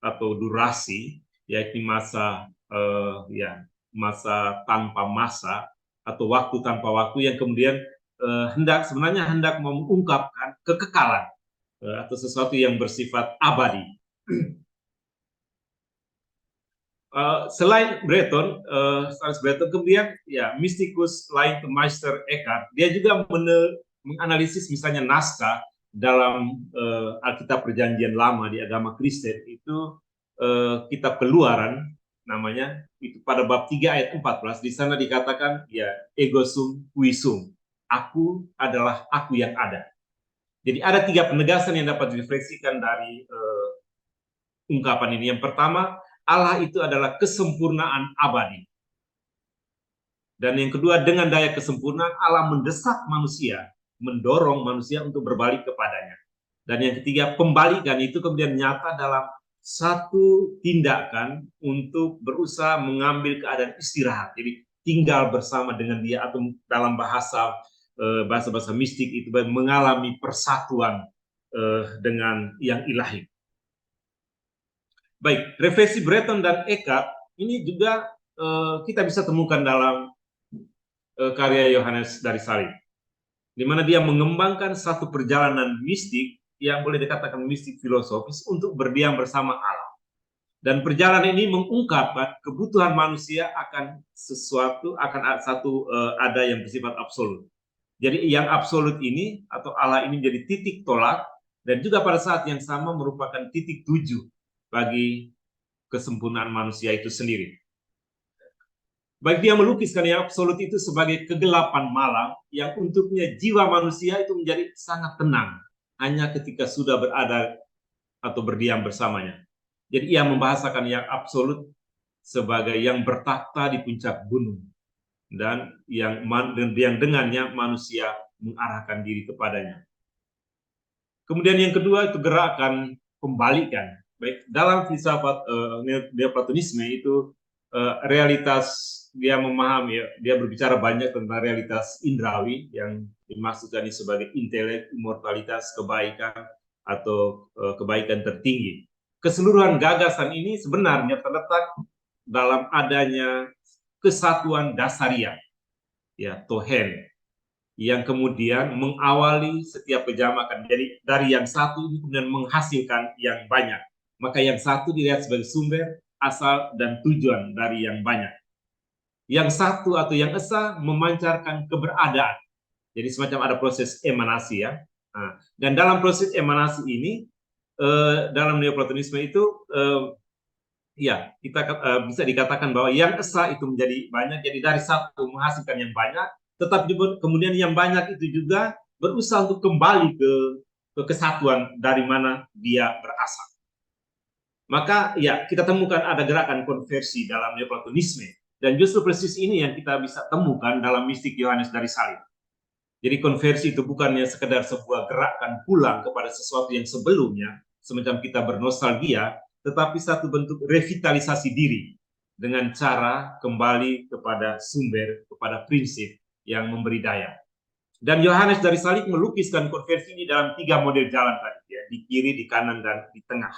atau durasi, yaitu masa masa tanpa masa atau waktu tanpa waktu, yang kemudian sebenarnya hendak mengungkapkan kekekalan atau sesuatu yang bersifat abadi. Selain Breton, kemudian ya mistikus lain Meister Eckhart, dia juga menganalisis misalnya naskah dalam Alkitab Perjanjian Lama di agama Kristen, itu kitab Keluaran namanya, itu pada bab 3 ayat 14, di sana dikatakan ya ego sum qui sum, aku adalah aku yang ada. Jadi ada 3 penegasan yang dapat direfleksikan dari ungkapan ini. Yang pertama, Allah itu adalah kesempurnaan abadi. Dan yang kedua, dengan daya kesempurnaan Allah mendesak manusia, mendorong manusia untuk berbalik kepadanya. Dan yang ketiga, pembalikan itu kemudian nyata dalam satu tindakan untuk berusaha mengambil keadaan istirahat. Jadi tinggal bersama dengan dia, atau dalam bahasa mistik itu mengalami persatuan dengan yang ilahi. Baik, refleksi Breton dan Eckhart ini juga kita bisa temukan dalam karya Yohanes dari Salib, di mana dia mengembangkan satu perjalanan mistik yang boleh dikatakan mistik filosofis untuk berdiam bersama Allah. Dan perjalanan ini mengungkapkan kebutuhan manusia akan sesuatu, akan ada yang bersifat absolut. Jadi yang absolut ini atau Allah ini menjadi titik tolak, dan juga pada saat yang sama merupakan titik tuju bagi kesempurnaan manusia itu sendiri. Baik, dia melukiskan yang absolut itu sebagai kegelapan malam yang untuknya jiwa manusia itu menjadi sangat tenang hanya ketika sudah berada atau berdiam bersamanya. Jadi ia membahasakan yang absolut sebagai yang bertakhta di puncak gunung dan yang dengannya manusia mengarahkan diri kepadanya. Kemudian yang kedua itu gerakan pembalikan. Baik, dalam filsafat Neoplatonisme itu realitas dia memahami, dia berbicara banyak tentang realitas indrawi yang dimaksudkan sebagai intelek, immortalitas, kebaikan atau kebaikan tertinggi. Keseluruhan gagasan ini sebenarnya terletak dalam adanya kesatuan dasaria, ya, tohen, yang kemudian mengawali setiap kejamakan. Jadi dari yang satu ini kemudian menghasilkan yang banyak. Maka yang satu dilihat sebagai sumber, asal, dan tujuan dari yang banyak. Yang satu atau yang esa memancarkan keberadaan. Jadi semacam ada proses emanasi, ya. Nah, dan dalam proses emanasi ini, dalam Neoplatonisme itu, ya, kita bisa dikatakan bahwa yang esa itu menjadi banyak. Jadi dari satu menghasilkan yang banyak, tetapi kemudian yang banyak itu juga berusaha untuk kembali ke kesatuan dari mana dia berasal. Maka ya kita temukan ada gerakan konversi dalam Neoplatonisme, dan justru persis ini yang kita bisa temukan dalam mistik Yohanes dari Salib. Jadi konversi itu bukannya sekedar sebuah gerakan pulang kepada sesuatu yang sebelumnya, semacam kita bernostalgia, tetapi satu bentuk revitalisasi diri dengan cara kembali kepada sumber, kepada prinsip yang memberi daya. Dan Yohanes dari Salib melukiskan konversi ini dalam 3 model jalan tadi, ya, di kiri, di kanan, dan di tengah.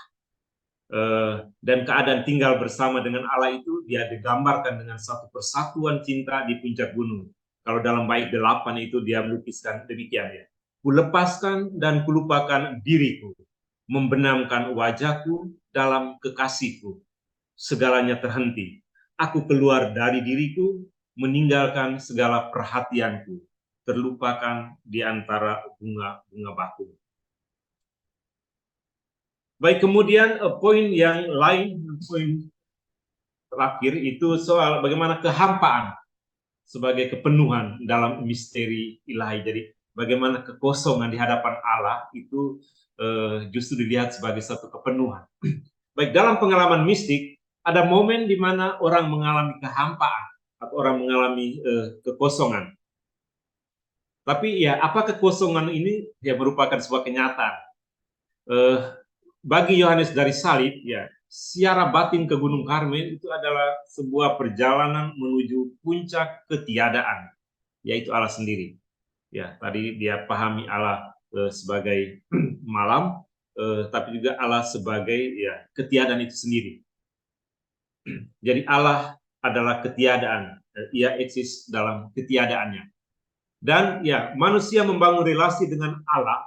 Dan keadaan tinggal bersama dengan Allah itu dia digambarkan dengan satu persatuan cinta di puncak gunung. Kalau dalam bait 8 itu dia melukiskan demikian, ya. Kulepaskan dan kulupakan diriku, membenamkan wajahku dalam kekasihku. Segalanya terhenti. Aku keluar dari diriku, meninggalkan segala perhatianku, terlupakan di antara bunga-bunga bakung. Baik, kemudian poin yang lain, poin terakhir itu soal bagaimana kehampaan sebagai kepenuhan dalam misteri ilahi. Jadi bagaimana kekosongan di hadapan Allah itu justru dilihat sebagai satu kepenuhan. Baik, dalam pengalaman mistik ada momen di mana orang mengalami kehampaan atau orang mengalami kekosongan. Tapi ya, apa kekosongan ini? Ya merupakan sebuah kenyataan. Bagi Yohanes dari Salib, ya, siara batin ke Gunung Karmel itu adalah sebuah perjalanan menuju puncak ketiadaan, yaitu Allah sendiri. Ya, tadi dia pahami Allah sebagai malam, tapi juga Allah sebagai, ya, ketiadaan itu sendiri. Jadi Allah adalah ketiadaan, ia eksis dalam ketiadaannya. Dan ya, manusia membangun relasi dengan Allah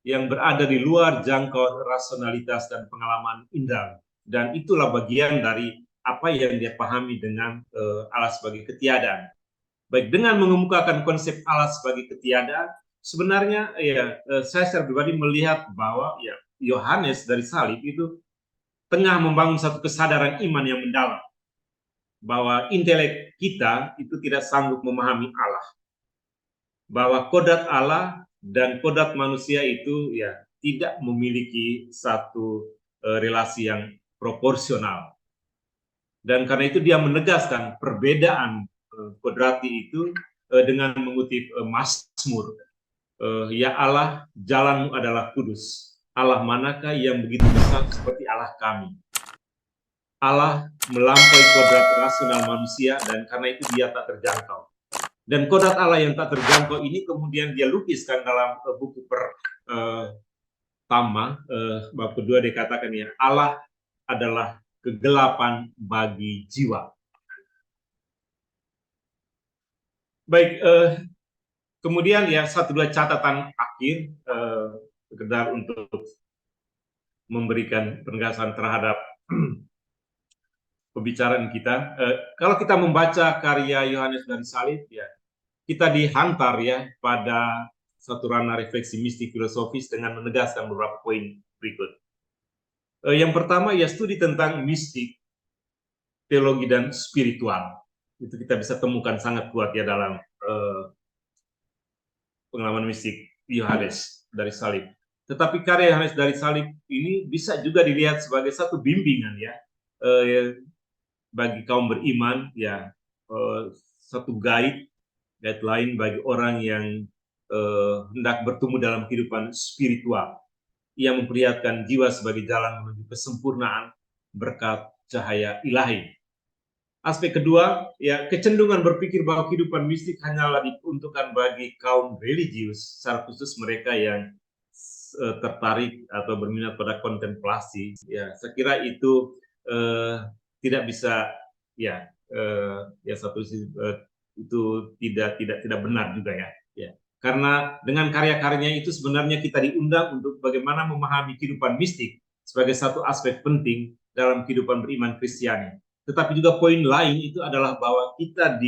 yang berada di luar jangkauan rasionalitas dan pengalaman indera. Dan itulah bagian dari apa yang dia pahami dengan Allah sebagai ketiadaan. Baik, dengan mengemukakan konsep Allah sebagai ketiadaan, sebenarnya ya saya secara pribadi melihat bahwa ya Yohanes dari Salib itu tengah membangun satu kesadaran iman yang mendalam, bahwa intelek kita itu tidak sanggup memahami Allah, bahwa kodrat Allah dan kodrat manusia itu ya tidak memiliki satu relasi yang proporsional. Dan karena itu dia menegaskan perbedaan kodrati itu dengan mengutip Mazmur, ya Allah, jalanmu adalah kudus. Allah manakah yang begitu besar seperti Allah kami? Allah melampaui kodrat rasional manusia, dan karena itu dia tak terjangkau. Dan kodrat Allah yang tak terjangkau ini kemudian dia lukiskan dalam buku pertama, bab kedua dikatakan, ya, Allah adalah kegelapan bagi jiwa. Baik, kemudian ya 1-2 catatan akhir sekedar untuk memberikan penegasan terhadap pembicaraan kita. Kalau kita membaca karya Yohanes dari Salib, ya, kita dihantar ya pada satu ranah refleksi mistik filosofis dengan menegaskan beberapa poin berikut. Yang pertama ya studi tentang mistik, teologi dan spiritual. Itu kita bisa temukan sangat kuat ya dalam pengalaman mistik Yohanes dari salib. Tetapi karya Yohanes dari salib ini bisa juga dilihat sebagai satu bimbingan ya, bagi kaum beriman ya, satu guideline bagi orang yang hendak bertumbuh dalam kehidupan spiritual. Ia memperlihatkan jiwa sebagai jalan menuju kesempurnaan berkat cahaya ilahi. Aspek kedua, ya kecenderungan berpikir bahwa kehidupan mistik hanyalah diperuntukkan bagi kaum religius, secara khusus mereka yang tertarik atau berminat pada kontemplasi. Ya, saya kira itu tidak bisa, ya, satu itu tidak benar juga ya. Ya. Karena dengan karya-karyanya itu sebenarnya kita diundang untuk bagaimana memahami kehidupan mistik sebagai satu aspek penting dalam kehidupan beriman Kristiani. Tetapi juga poin lain itu adalah bahwa kita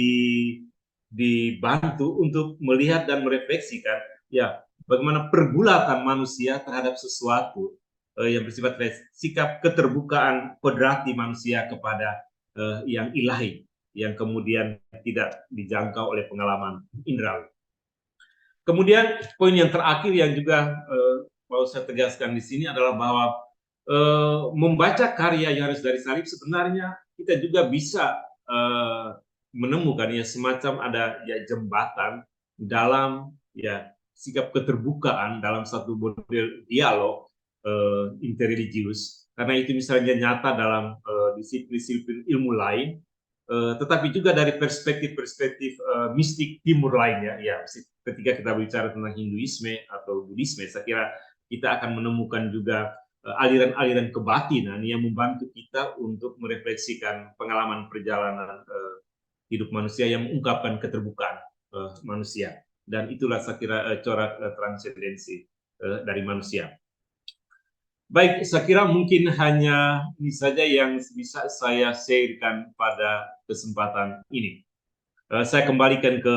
dibantu untuk melihat dan merefleksikan ya bagaimana pergulatan manusia terhadap sesuatu yang bersifat sikap keterbukaan kodrati manusia kepada yang ilahi yang kemudian tidak dijangkau oleh pengalaman indrawi. Kemudian poin yang terakhir yang juga mau saya tegaskan di sini adalah bahwa membaca karya Yohanes dari salib sebenarnya kita juga bisa menemukan ya semacam ada ya jembatan dalam ya sikap keterbukaan dalam satu model dialog interreligius, karena itu misalnya nyata dalam disiplin-disiplin ilmu lain, tetapi juga dari perspektif-perspektif mistik timur lainnya ya, ketika kita bicara tentang Hinduisme atau Buddhisme, saya kira kita akan menemukan juga aliran-aliran kebatinan yang membantu kita untuk merefleksikan pengalaman perjalanan hidup manusia yang mengungkapkan keterbukaan manusia, dan itulah saya kira corak transendensi dari manusia. Baik, saya kira mungkin hanya ini saja yang bisa saya sharekan pada kesempatan ini. Saya kembalikan ke